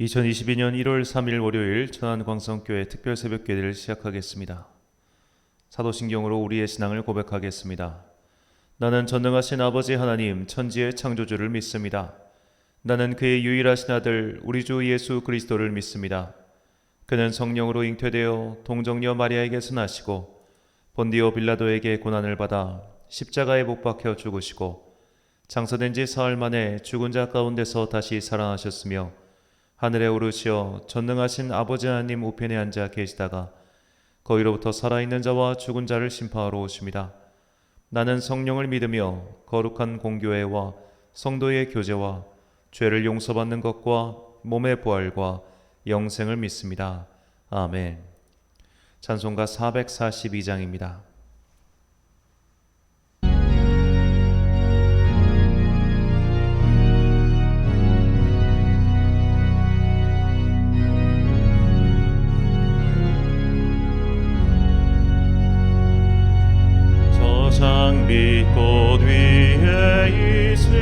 2022년 1월 3일 월요일 천안광성교회 특별 새벽기도를 시작하겠습니다. 사도신경으로 우리의 신앙을 고백하겠습니다. 나는 전능하신 아버지 하나님 천지의 창조주를 믿습니다. 나는 그의 유일하신 아들 우리 주 예수 그리스도를 믿습니다. 그는 성령으로 잉태되어 동정녀 마리아에게서 나시고 본디오 빌라도에게 고난을 받아 십자가에 못 박혀 죽으시고 장사된 지 사흘 만에 죽은 자 가운데서 다시 살아나셨으며 하늘에 오르시어 전능하신 아버지 하나님 우편에 앉아 계시다가 거기로부터 살아있는 자와 죽은 자를 심판하러 오십니다. 나는 성령을 믿으며 거룩한 공교회와 성도의 교제와 죄를 용서받는 것과 몸의 부활과 영생을 믿습니다. 아멘. 찬송가 442장입니다. 장빛꽃 위에 이슬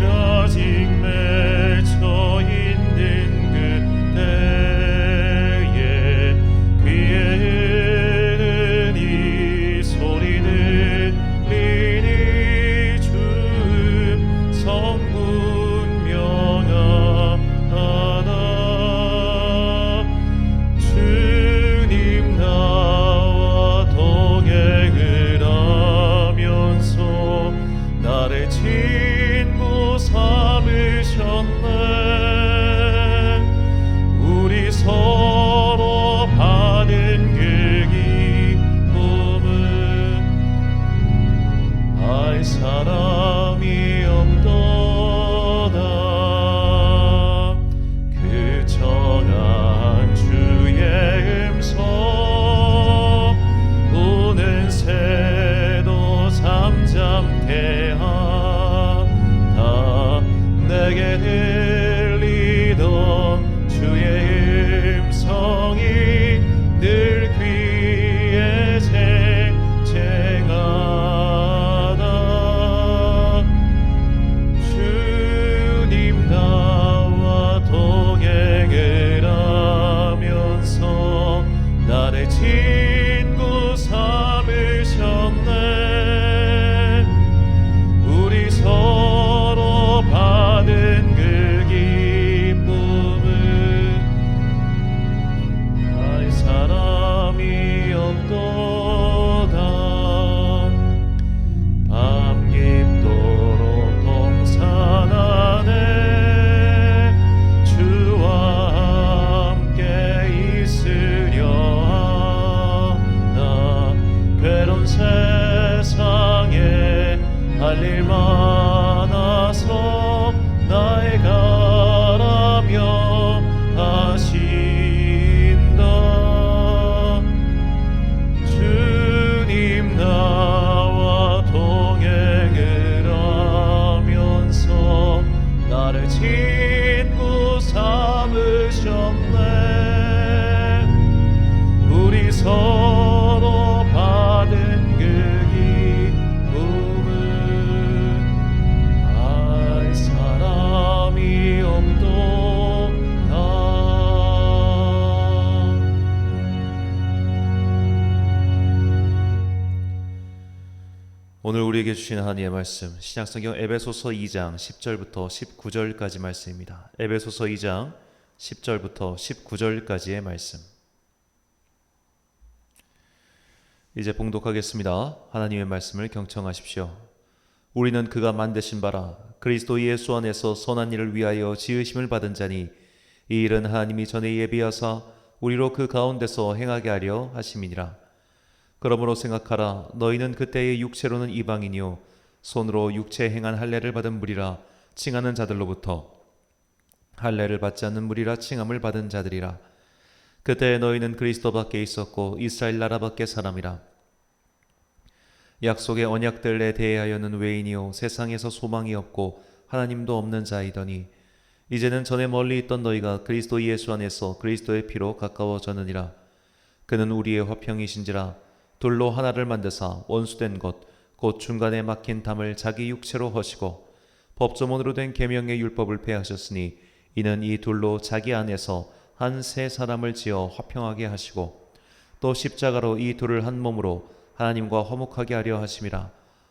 아직 맺혀 있는 그때에 귀에는 이 소리 들리니 주음 성문 명하다. 주님 나와 동행을 하면서 나를 친구 삼으셨네. 우리 서로 받은 그 기쁨은 알 사람이 없도다. 그 정한 주의 음성 우는 새도 잠잠케 하다. 내게 들리던 주의 음성이 늘 귀에 쟁쟁하다. 주님 나와 동행을 하면서 나를 친구 삼으셨네. 우리 서로 받은 그 기쁨은 알 사람이 없도다. 밤 깊도록 동산 안에 주와 함께 있으려 하나. 괴로운 세상에 할 일 많아서 나의 가라며 하신다. 주님 나와 동행을 하면서 나를 친구 삼으셨네. 우리 서로 받은 그 기쁨은 알 사람이 없도다. 오늘 우리에게 주신 하나님의 말씀 신약성경 에베소서 2장 10절부터 19절까지 말씀입니다. 에베소서 2장 10절부터 19절까지의 말씀. 이제 봉독하겠습니다. 하나님의 말씀을 경청하십시오. 우리는 그가 만드신 바라 그리스도 예수 안에서 선한 일을 위하여 지으심을 받은 자니 이 일은 하나님이 전에 예비하사 우리로 그 가운데서 행하게 하려 하심이니라. 그러므로 생각하라. 너희는 그때의 육체로는 이방인이요 손으로 육체 행한 할례를 받은 무리라 칭하는 자들로부터 할례를 받지 않는 무리라 칭함을 받은 자들이라. 그때 너희는 그리스도 밖에 있었고 이스라엘 나라 밖에 사람이라. 약속의 언약들에 대하여는 외인이요 세상에서 소망이 없고 하나님도 없는 자이더니 이제는 전에 멀리 있던 너희가 그리스도 예수 안에서 그리스도의 피로 가까워졌느니라. 그는 우리의 화평이신지라 둘로 하나를 만드사 원수된 것 곧 중간에 막힌 담을 자기 육체로 허시고 법조문으로 된 계명의 율법을 폐하셨으니 이는 이 둘로 자기 안에서 한 새 사람을 지어 화평하게 하시고 또 십자가로 이 둘을 한 몸으로 하나님과 화목하게 하려 하심이라.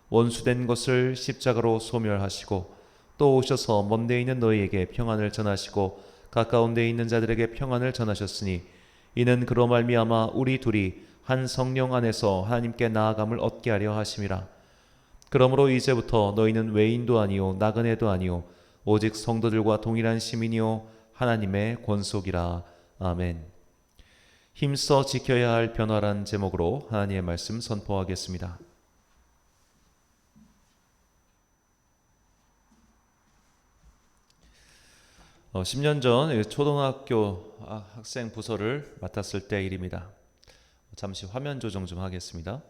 원수된 것을 십자가로 소멸하시고 또 오셔서 먼데 있는 너희에게 평안을 전하시고 가까운 데 있는 자들에게 평안을 전하셨으니 이는 그로 말미암아 우리 둘이 한 성령 안에서 하나님께 나아감을 얻게 하려 하심이라. 그러므로 이제부터 너희는 외인도 아니요 나그네도 아니요 오직 성도들과 동일한 시민이요 하나님의 권속이라. 아멘. 힘써 지켜야 할 변화란 제목으로 하나님의 말씀 선포하겠습니다. 10년 전 초등학교 학생 부서를 맡았을 때 일입니다. 잠시 화면 조정 좀 하겠습니다.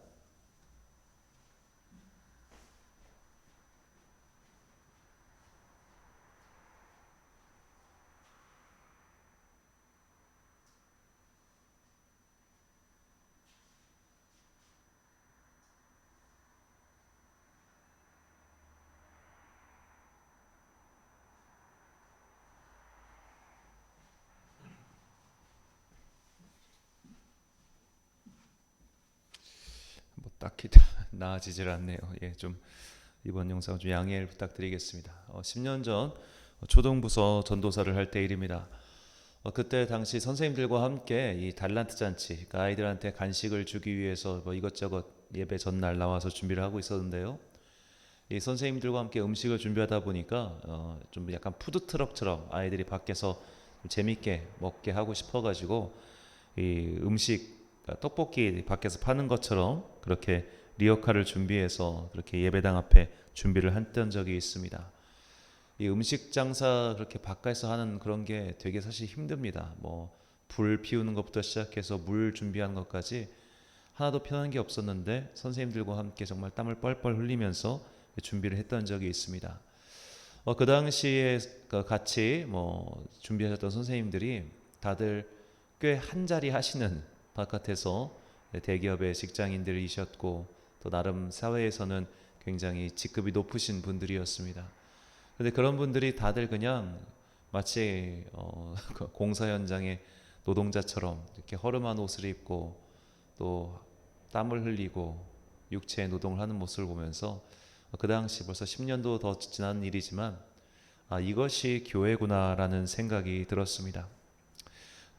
뭐 딱히 나아지질 않네요. 좀 이번 영상 좀 양해를 부탁드리겠습니다. 10년 전 초등부서 전도사를 할 때 일입니다. 그때 당시 선생님들과 함께 이 달란트 잔치, 그러니까 아이들한테 간식을 주기 위해서 뭐 이것저것 예배 전날 나와서 준비를 하고 있었는데요. 이 선생님들과 함께 음식을 준비하다 보니까 좀 약간 푸드트럭처럼 아이들이 밖에서 좀 재밌게 먹게 하고 싶어가지고 이 음식, 그러니까 떡볶이 밖에서 파는 것처럼 그렇게 리어카를 준비해서 그렇게 예배당 앞에 준비를 했던 적이 있습니다. 이 음식 장사 그렇게 바깥에서 하는 그런 게 되게 사실 힘듭니다. 뭐 불 피우는 것부터 시작해서 물 준비하는 것까지 하나도 편한 게 없었는데 선생님들과 함께 정말 땀을 뻘뻘 흘리면서 준비를 했던 적이 있습니다. 그 당시에 같이 뭐 준비하셨던 선생님들이 다들 꽤 한자리 하시는 바깥에서 대기업의 직장인들이셨고 또 나름 사회에서는 굉장히 직급이 높으신 분들이었습니다. 그런데 그런 분들이 다들 그냥 마치 공사 현장의 노동자처럼 이렇게 허름한 옷을 입고 또 땀을 흘리고 육체의 노동을 하는 모습을 보면서 그 당시 벌써 10년도 더 지난 일이지만 이것이 교회구나라는 생각이 들었습니다.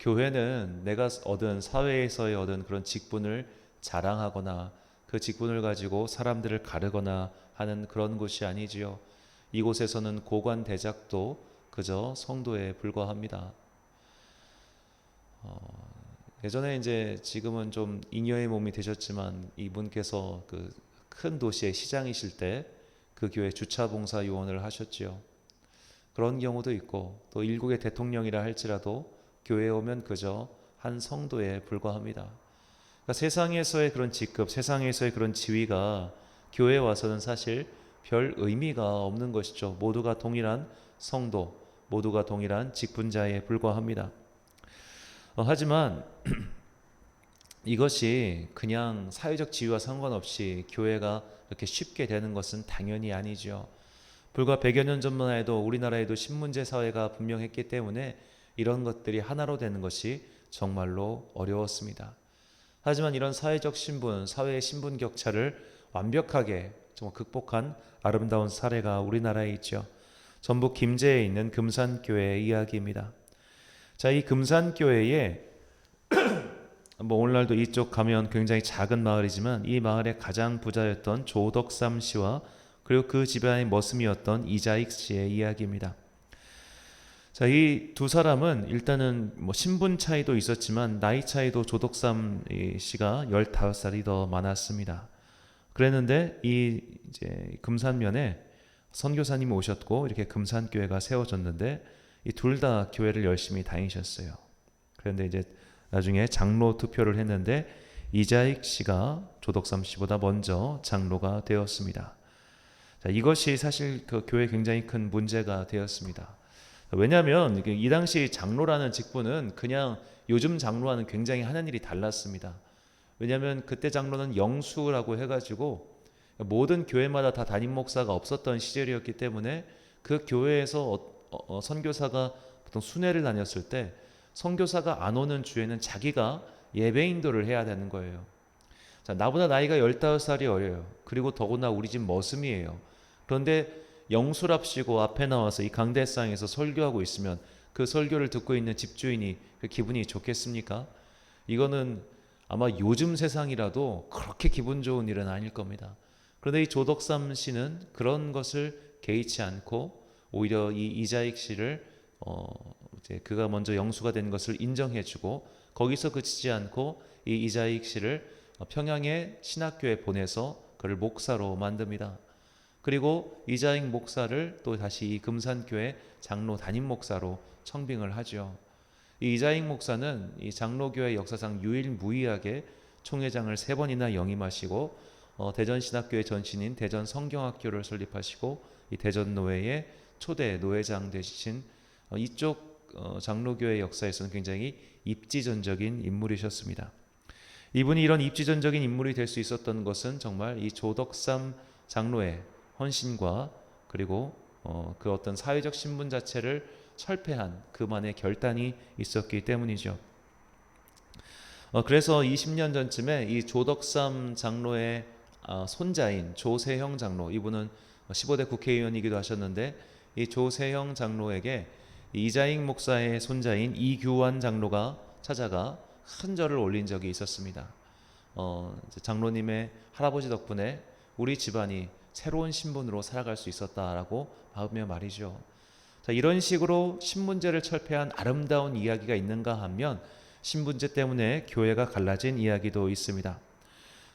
교회는 내가 사회에서의 얻은 그런 직분을 자랑하거나 그 직분을 가지고 사람들을 가르거나 하는 그런 곳이 아니지요. 이곳에서는 고관 대작도 그저 성도에 불과합니다. 예전에 이제 지금은 좀 잉여의 몸이 되셨지만 이분께서 그 큰 도시의 시장이실 때 그 교회 주차 봉사 요원을 하셨지요. 그런 경우도 있고 또 일국의 대통령이라 할지라도 교회에 오면 그저 한 성도에 불과합니다. 그러니까 세상에서의 그런 직급, 세상에서의 그런 지위가 교회에 와서는 사실 별 의미가 없는 것이죠. 모두가 동일한 성도, 모두가 동일한 직분자에 불과합니다. 하지만 이것이 그냥 사회적 지위와 상관없이 교회가 이렇게 쉽게 되는 것은 당연히 아니죠. 불과 100여 년 전만 해도 우리나라에도 신문제 사회가 분명했기 때문에 이런 것들이 하나로 되는 것이 정말로 어려웠습니다. 하지만 이런 사회적 신분, 사회의 신분 격차를 완벽하게 정말 극복한 아름다운 사례가 우리나라에 있죠. 전북 김제에 있는 금산교회의 이야기입니다. 자, 이 금산교회에 뭐 오늘날도 이쪽 가면 굉장히 작은 마을이지만 이 마을의 가장 부자였던 조덕삼 씨와 그리고 그 집안의 머슴이었던 이자익 씨의 이야기입니다. 자, 이 두 사람은 일단은 뭐 신분 차이도 있었지만 나이 차이도 조덕삼 씨가 15살이 더 많았습니다. 그랬는데 이 이제 금산면에 선교사님이 오셨고 이렇게 금산교회가 세워졌는데 이 둘 다 교회를 열심히 다니셨어요. 그런데 이제 나중에 장로 투표를 했는데 이자익 씨가 조덕삼 씨보다 먼저 장로가 되었습니다. 자, 이것이 사실 그 교회에 굉장히 큰 문제가 되었습니다. 왜냐하면 이 당시 장로라는 직분은 그냥 요즘 장로와는 굉장히 하는 일이 달랐습니다. 왜냐하면 그때 장로는 영수라고 해가지고 모든 교회마다 다 담임 목사가 없었던 시절이었기 때문에 그 교회에서 선교사가 보통 순회를 다녔을 때 선교사가 안 오는 주에는 자기가 예배 인도를 해야 되는 거예요. 자, 나보다 나이가 15살이 어려요. 그리고 더구나 우리 집 머슴이에요. 그런데 영수랍시고 앞에 나와서 이 강대상에서 설교하고 있으면 그 설교를 듣고 있는 집주인이 그 기분이 좋겠습니까? 이거는 아마 요즘 세상이라도 그렇게 기분 좋은 일은 아닐 겁니다. 그런데 이 조덕삼 씨는 그런 것을 개의치 않고 오히려 이 이자익 씨를 이제 그가 먼저 영수가 된 것을 인정해주고 거기서 그치지 않고 이 이자익 씨를 평양의 신학교에 보내서 그를 목사로 만듭니다. 그리고 이자익 목사를 또 다시 이 금산교회 장로 담임 목사로 청빙을 하죠. 이 이자익 목사는 이 장로교회 역사상 유일무이하게 총회장을 3번이나 영임하시고 대전신학교의 전신인 대전성경학교를 설립하시고 이 대전노회의 초대 노회장 되신 이쪽 장로교회 역사에서는 굉장히 입지전적인 인물이셨습니다. 이분이 이런 입지전적인 인물이 될 수 있었던 것은 정말 이 조덕삼 장로의 헌신과 그리고 그 어떤 사회적 신분 자체를 철폐한 그만의 결단이 있었기 때문이죠. 그래서 20년 전쯤에 이 조덕삼 장로의 손자인 조세형 장로, 이분은 15대 국회의원이기도 하셨는데 이 조세형 장로에게 이자익 목사의 손자인 이규환 장로가 찾아가 큰 절을 올린 적이 있었습니다. 장로님의 할아버지 덕분에 우리 집안이 새로운 신분으로 살아갈 수 있었다라고 하며 말이죠. 자, 이런 식으로 신분제를 철폐한 아름다운 이야기가 있는가 하면 신분제 때문에 교회가 갈라진 이야기도 있습니다.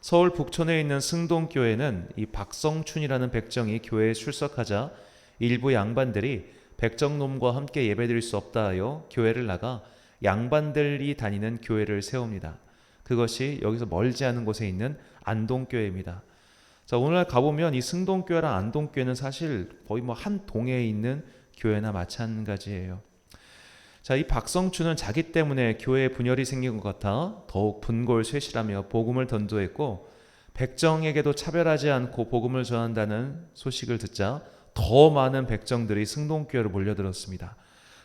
서울 북촌에 있는 승동교회는 이 박성춘이라는 백정이 교회에 출석하자 일부 양반들이 백정놈과 함께 예배드릴 수 없다 하여 교회를 나가 양반들이 다니는 교회를 세웁니다. 그것이 여기서 멀지 않은 곳에 있는 안동교회입니다. 자, 오늘날 가보면 이 승동교회랑 안동교회는 사실 거의 한 동에 있는 교회나 마찬가지예요. 자, 이 박성춘은 자기 때문에 교회에 분열이 생긴 것 같아 더욱 분골쇄실하며 복음을 전도했고 백정에게도 차별하지 않고 복음을 전한다는 소식을 듣자 더 많은 백정들이 승동교회로 몰려들었습니다.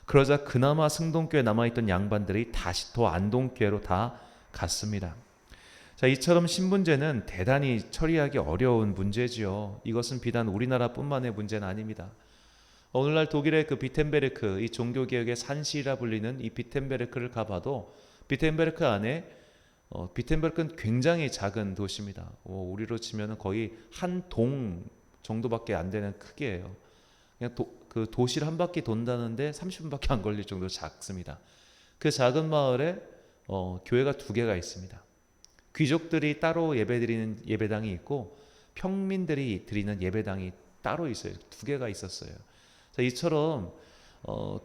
그러자 그나마 승동교회에 남아있던 양반들이 다시 또 안동교회로 다 갔습니다. 자, 이처럼 신분제는 대단히 처리하기 어려운 문제지요. 이것은 비단 우리나라뿐만의 문제는 아닙니다. 오늘날 독일의 그 비텐베르크, 이 종교개혁의 산시라 불리는 이 비텐베르크를 가봐도 비텐베르크 안에 비텐베르크는 굉장히 작은 도시입니다. 우리로 치면 거의 한 동 정도밖에 안 되는 크기예요. 그냥 그 도시를 한 바퀴 돈다는데 30분밖에 안 걸릴 정도로 작습니다. 그 작은 마을에 교회가 2개가 있습니다. 귀족들이 따로 예배드리는 예배당이 있고 평민들이 드리는 예배당이 따로 있어요. 2개가 있었어요. 자, 이처럼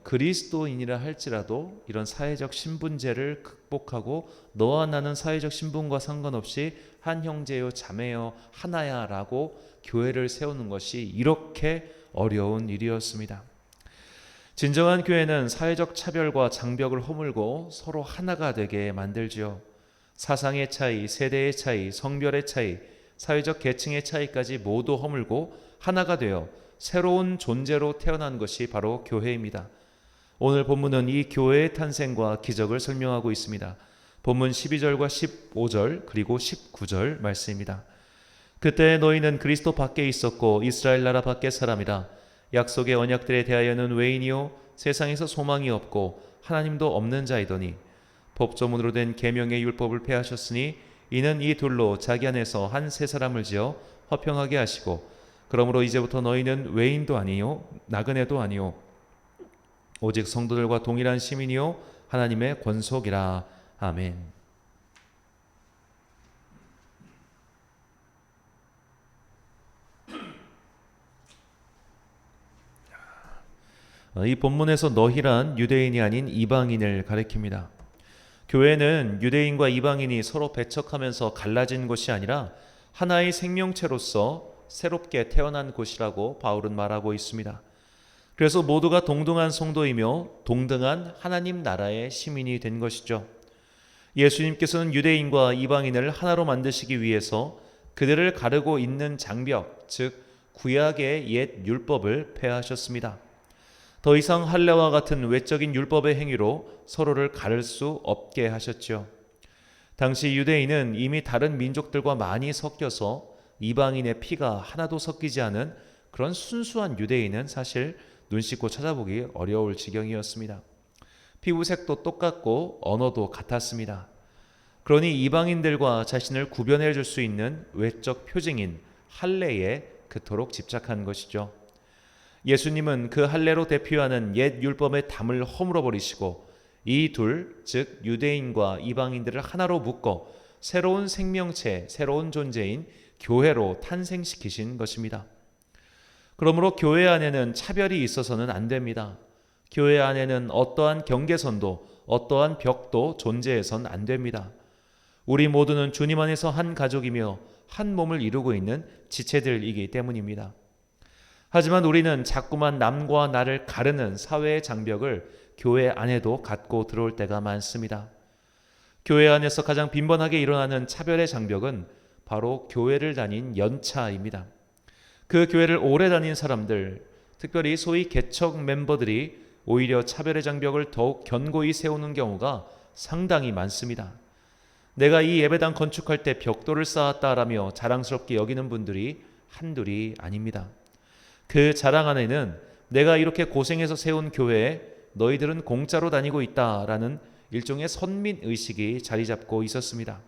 그리스도인이라 할지라도 이런 사회적 신분제를 극복하고 너와 나는 사회적 신분과 상관없이 한 형제요 자매요 하나야 라고 교회를 세우는 것이 이렇게 어려운 일이었습니다. 진정한 교회는 사회적 차별과 장벽을 허물고 서로 하나가 되게 만들지요. 사상의 차이, 세대의 차이, 성별의 차이, 사회적 계층의 차이까지 모두 허물고 하나가 되어 새로운 존재로 태어난 것이 바로 교회입니다. 오늘 본문은 이 교회의 탄생과 기적을 설명하고 있습니다. 본문 12절과 15절 그리고 19절 말씀입니다. 그때 너희는 그리스도 밖에 있었고 이스라엘 나라 밖의 사람이라. 약속의 언약들에 대하여는 외인이요 세상에서 소망이 없고 하나님도 없는 자이더니 법조문으로 된 계명의 율법을 폐하셨으니 이는 이 둘로 자기 안에서 한 세 사람을 지어 화평하게 하시고 그러므로 이제부터 너희는 외인도 아니요 나그네도 아니요 오직 성도들과 동일한 시민이요 하나님의 권속이라. 아멘. 이 본문에서 너희란 유대인이 아닌 이방인을 가리킵니다. 교회는 유대인과 이방인이 서로 배척하면서 갈라진 곳이 아니라 하나의 생명체로서 새롭게 태어난 곳이라고 바울은 말하고 있습니다. 그래서 모두가 동등한 성도이며 동등한 하나님 나라의 시민이 된 것이죠. 예수님께서는 유대인과 이방인을 하나로 만드시기 위해서 그들을 가르고 있는 장벽, 즉 구약의 옛 율법을 폐하셨습니다. 더 이상 할례와 같은 외적인 율법의 행위로 서로를 가를 수 없게 하셨죠. 당시 유대인은 이미 다른 민족들과 많이 섞여서 이방인의 피가 하나도 섞이지 않은 그런 순수한 유대인은 사실 눈 씻고 찾아보기 어려울 지경이었습니다. 피부색도 똑같고 언어도 같았습니다. 그러니 이방인들과 자신을 구별해 줄 수 있는 외적 표징인 할례에 그토록 집착한 것이죠. 예수님은 그 할례로 대표하는 옛 율법의 담을 허물어 버리시고 이 둘, 즉 유대인과 이방인들을 하나로 묶어 새로운 생명체, 새로운 존재인 교회로 탄생시키신 것입니다. 그러므로 교회 안에는 차별이 있어서는 안 됩니다. 교회 안에는 어떠한 경계선도 어떠한 벽도 존재해선 안 됩니다. 우리 모두는 주님 안에서 한 가족이며 한 몸을 이루고 있는 지체들이기 때문입니다. 하지만 우리는 자꾸만 남과 나를 가르는 사회의 장벽을 교회 안에도 갖고 들어올 때가 많습니다. 교회 안에서 가장 빈번하게 일어나는 차별의 장벽은 바로 교회를 다닌 연차입니다. 그 교회를 오래 다닌 사람들, 특별히 소위 개척 멤버들이 오히려 차별의 장벽을 더욱 견고히 세우는 경우가 상당히 많습니다. 내가 이 예배당 건축할 때 벽돌을 쌓았다라며 자랑스럽게 여기는 분들이 한둘이 아닙니다. 그 자랑 안에는 내가 이렇게 고생해서 세운 교회에 너희들은 공짜로 다니고 있다라는 일종의 선민의식이 자리 잡고 있었습니다.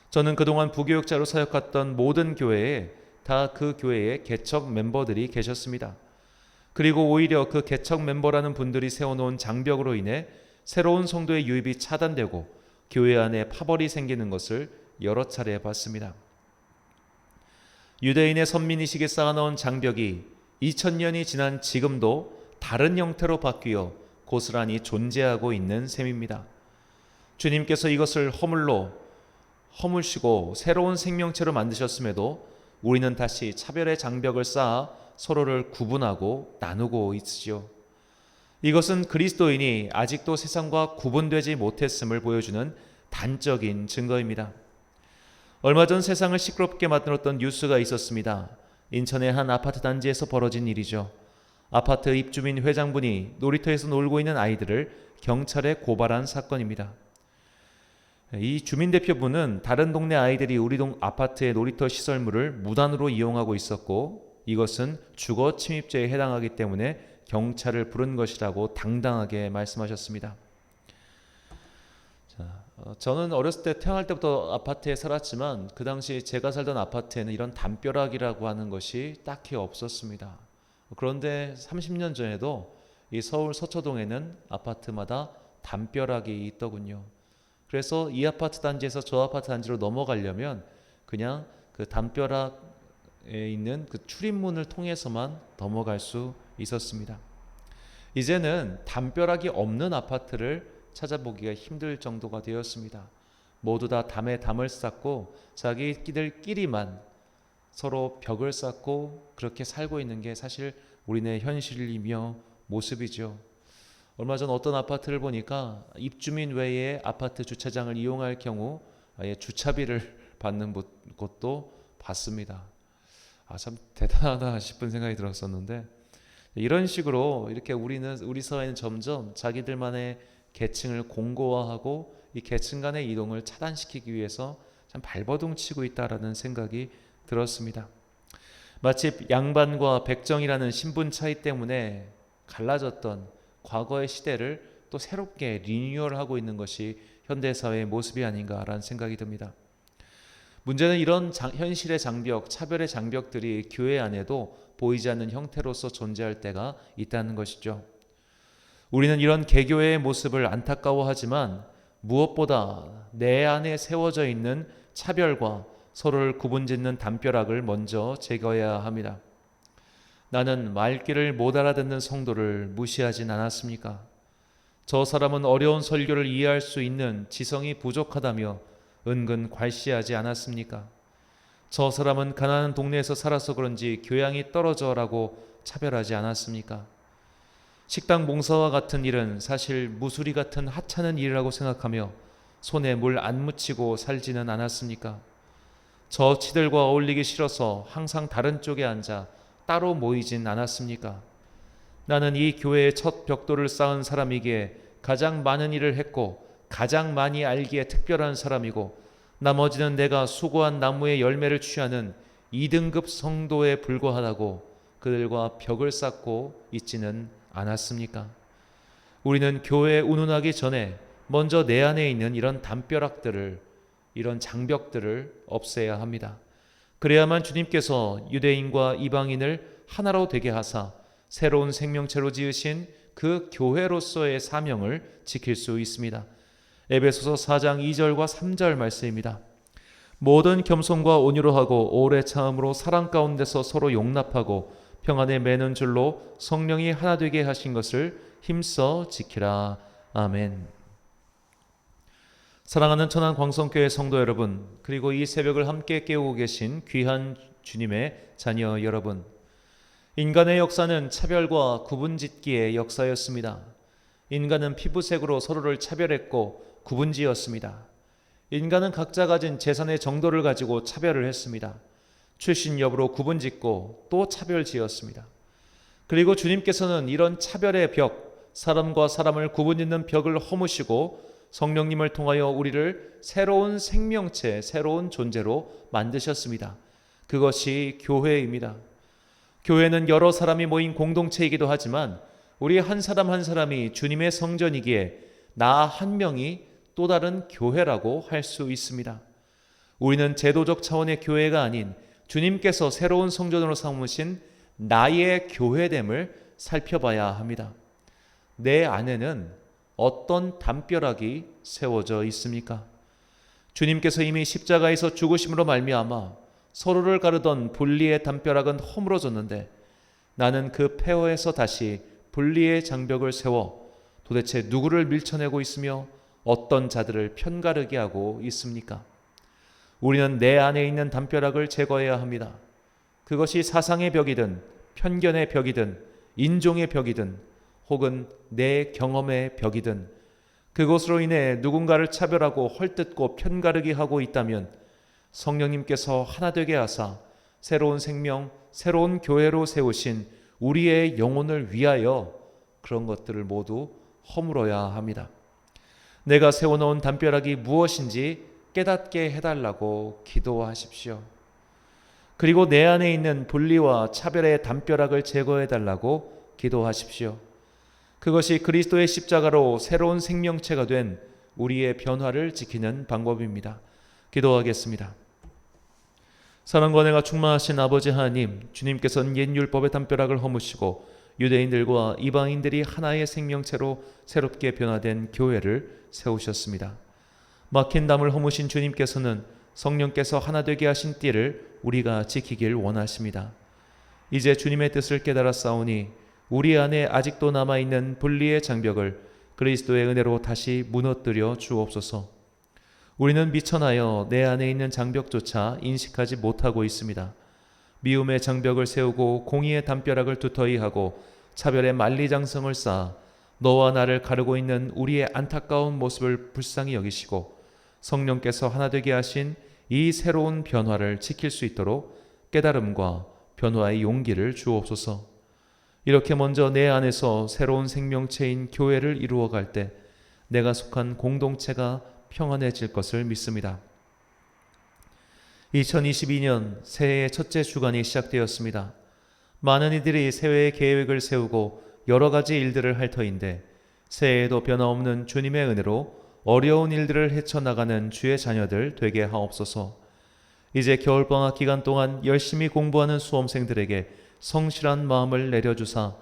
저는 그동안 부교육자로 사역했던 모든 교회에 다 그 교회의 개척 멤버들이 계셨습니다. 그리고 오히려 그 개척 멤버라는 분들이 세워놓은 장벽으로 인해 새로운 성도의 유입이 차단되고 교회 안에 파벌이 생기는 것을 여러 차례 봤습니다. 유대인의 선민의식에 쌓아놓은 장벽이 2000년이 지난 지금도 다른 형태로 바뀌어 고스란히 존재하고 있는 셈입니다. 주님께서 이것을 허물시고 새로운 생명체로 만드셨음에도 우리는 다시 차별의 장벽을 쌓아 서로를 구분하고 나누고 있지요. 이것은 그리스도인이 아직도 세상과 구분되지 못했음을 보여주는 단적인 증거입니다. 얼마 전 세상을 시끄럽게 만들었던 뉴스가 있었습니다. 인천의 한 아파트 단지에서 벌어진 일이죠. 아파트 입주민 회장분이 놀이터에서 놀고 있는 아이들을 경찰에 고발한 사건입니다. 이 주민대표분은 다른 동네 아이들이 우리 아파트의 놀이터 시설물을 무단으로 이용하고 있었고 이것은 주거 침입죄에 해당하기 때문에 경찰을 부른 것이라고 당당하게 말씀하셨습니다. 저는 어렸을 때 태어날 때부터 아파트에 살았지만 그 당시 제가 살던 아파트에는 이런 담벼락이라고 하는 것이 딱히 없었습니다. 그런데 30년 전에도 이 서울 서초동에는 아파트마다 담벼락이 있더군요. 그래서 이 아파트 단지에서 저 아파트 단지로 넘어가려면 그냥 그 담벼락에 있는 그 출입문을 통해서만 넘어갈 수 있었습니다. 이제는 담벼락이 없는 아파트를 찾아보기가 힘들 정도가 되었습니다. 모두 다 담에 담을 쌓고 자기들끼리만 서로 벽을 쌓고 그렇게 살고 있는 게 사실 우리네 현실이며 모습이죠. 얼마 전 어떤 아파트를 보니까 입주민 외에 아파트 주차장을 이용할 경우 아예 주차비를 받는 곳도 봤습니다. 참 대단하다 싶은 생각이 들었었는데 이런 식으로 이렇게 우리 사회는 점점 자기들만의 계층을 공고화하고 이 계층 간의 이동을 차단시키기 위해서 참 발버둥치고 있다라는 생각이 들었습니다. 마치 양반과 백정이라는 신분 차이 때문에 갈라졌던 과거의 시대를 또 새롭게 리뉴얼하고 있는 것이 현대사회의 모습이 아닌가라는 생각이 듭니다. 문제는 이런 현실의 장벽, 차별의 장벽들이 교회 안에도 보이지 않는 형태로서 존재할 때가 있다는 것이죠. 우리는 이런 개교회의 모습을 안타까워하지만 무엇보다 내 안에 세워져 있는 차별과 서로를 구분짓는 담벼락을 먼저 제거해야 합니다. 나는 말귀를 못 알아듣는 성도를 무시하진 않았습니까? 저 사람은 어려운 설교를 이해할 수 있는 지성이 부족하다며 은근 괄시하지 않았습니까? 저 사람은 가난한 동네에서 살아서 그런지 교양이 떨어져라고 차별하지 않았습니까? 식당 봉사와 같은 일은 사실 무수리 같은 하찮은 일이라고 생각하며 손에 물 안 묻히고 살지는 않았습니까? 저 치들과 어울리기 싫어서 항상 다른 쪽에 앉아 따로 모이진 않았습니까? 나는 이 교회의 첫 벽돌을 쌓은 사람이기에 가장 많은 일을 했고 가장 많이 알기에 특별한 사람이고 나머지는 내가 수고한 나무의 열매를 취하는 2등급 성도에 불과하다고 그들과 벽을 쌓고 있지는 않았습니까? 우리는 교회에 운운하기 전에 먼저 내 안에 있는 이런 담벼락들을, 이런 장벽들을 없애야 합니다. 그래야만 주님께서 유대인과 이방인을 하나로 되게 하사 새로운 생명체로 지으신 그 교회로서의 사명을 지킬 수 있습니다. 에베소서 4장 2절과 3절 말씀입니다. 모든 겸손과 온유로 하고 오래 참음으로 사랑 가운데서 서로 용납하고 평안에 매는 줄로 성령이 하나 되게 하신 것을 힘써 지키라. 아멘. 사랑하는 천안 광성교회 성도 여러분, 그리고 이 새벽을 함께 깨우고 계신 귀한 주님의 자녀 여러분, 인간의 역사는 차별과 구분짓기의 역사였습니다. 인간은 피부색으로 서로를 차별했고 구분지었습니다. 인간은 각자 가진 재산의 정도를 가지고 차별을 했습니다. 출신 여부로 구분짓고 또 차별지었습니다. 그리고 주님께서는 이런 차별의 벽, 사람과 사람을 구분짓는 벽을 허무시고 성령님을 통하여 우리를 새로운 생명체, 새로운 존재로 만드셨습니다. 그것이 교회입니다. 교회는 여러 사람이 모인 공동체이기도 하지만 우리 한 사람 한 사람이 주님의 성전이기에 나 한 명이 또 다른 교회라고 할 수 있습니다. 우리는 제도적 차원의 교회가 아닌 주님께서 새로운 성전으로 삼으신 나의 교회됨을 살펴봐야 합니다. 내 안에는 어떤 담벼락이 세워져 있습니까? 주님께서 이미 십자가에서 죽으심으로 말미암아 서로를 가르던 분리의 담벼락은 허물어졌는데 나는 그 폐허에서 다시 분리의 장벽을 세워 도대체 누구를 밀쳐내고 있으며 어떤 자들을 편가르게 하고 있습니까? 우리는 내 안에 있는 담벼락을 제거해야 합니다. 그것이 사상의 벽이든 편견의 벽이든 인종의 벽이든 혹은 내 경험의 벽이든 그것으로 인해 누군가를 차별하고 헐뜯고 편가르기 하고 있다면 성령님께서 하나 되게 하사 새로운 생명, 새로운 교회로 세우신 우리의 영혼을 위하여 그런 것들을 모두 허물어야 합니다. 내가 세워놓은 담벼락이 무엇인지 깨닫게 해달라고 기도하십시오. 그리고 내 안에 있는 분리와 차별의 담벼락을 제거해달라고 기도하십시오. 그것이 그리스도의 십자가로 새로운 생명체가 된 우리의 변화를 지키는 방법입니다. 기도하겠습니다. 사랑과 은혜가 충만하신 아버지 하나님, 주님께서는 옛 율법의 담벼락을 허무시고 유대인들과 이방인들이 하나의 생명체로 새롭게 변화된 교회를 세우셨습니다. 막힌 담을 허무신 주님께서는 성령께서 하나 되게 하신 띠를 우리가 지키길 원하십니다. 이제 주님의 뜻을 깨달아 싸우니 우리 안에 아직도 남아있는 분리의 장벽을 그리스도의 은혜로 다시 무너뜨려 주옵소서. 우리는 미천하여 내 안에 있는 장벽조차 인식하지 못하고 있습니다. 미움의 장벽을 세우고 공의의 담벼락을 두터이 하고 차별의 만리장성을 쌓아 너와 나를 가르고 있는 우리의 안타까운 모습을 불쌍히 여기시고 성령께서 하나 되게 하신 이 새로운 변화를 지킬 수 있도록 깨달음과 변화의 용기를 주옵소서. 이렇게 먼저 내 안에서 새로운 생명체인 교회를 이루어갈 때 내가 속한 공동체가 평안해질 것을 믿습니다. 2022년 새해의 첫째 주간이 시작되었습니다. 많은 이들이 새해의 계획을 세우고 여러 가지 일들을 할 터인데 새해에도 변함없는 주님의 은혜로 어려운 일들을 헤쳐나가는 주의 자녀들 되게 하옵소서. 이제 겨울방학 기간 동안 열심히 공부하는 수험생들에게 성실한 마음을 내려주사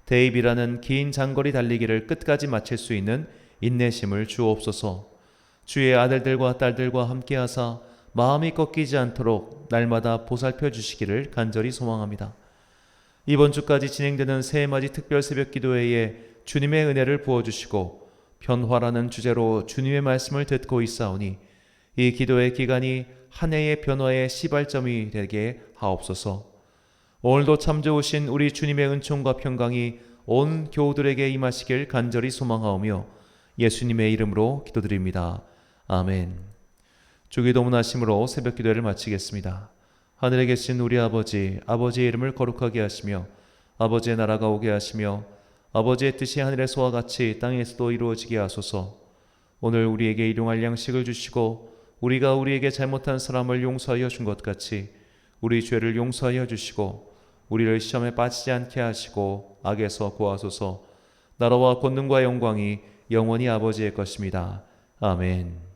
대입이라는 긴 장거리 달리기를 끝까지 마칠 수 있는 인내심을 주옵소서. 주의 아들들과 딸들과 함께하사 마음이 꺾이지 않도록 날마다 보살펴 주시기를 간절히 소망합니다. 이번 주까지 진행되는 새해맞이 특별 새벽 기도회에 주님의 은혜를 부어주시고 변화라는 주제로 주님의 말씀을 듣고 있사오니 이 기도의 기간이 한 해의 변화의 시발점이 되게 하옵소서. 오늘도 참 좋으신 우리 주님의 은총과 평강이 온 교우들에게 임하시길 간절히 소망하오며 예수님의 이름으로 기도드립니다. 아멘. 주기도문하심으로 새벽 기도를 마치겠습니다. 하늘에 계신 우리 아버지, 아버지의 이름을 거룩하게 하시며 아버지의 나라가 오게 하시며 아버지의 뜻이 하늘에서와 같이 땅에서도 이루어지게 하소서. 오늘 우리에게 일용할 양식을 주시고 우리가 우리에게 잘못한 사람을 용서하여 준 것 같이 우리 죄를 용서하여 주시고 우리를 시험에 빠지지 않게 하시고 악에서 구하소서. 나라와 권능과 영광이 영원히 아버지의 것입니다. 아멘.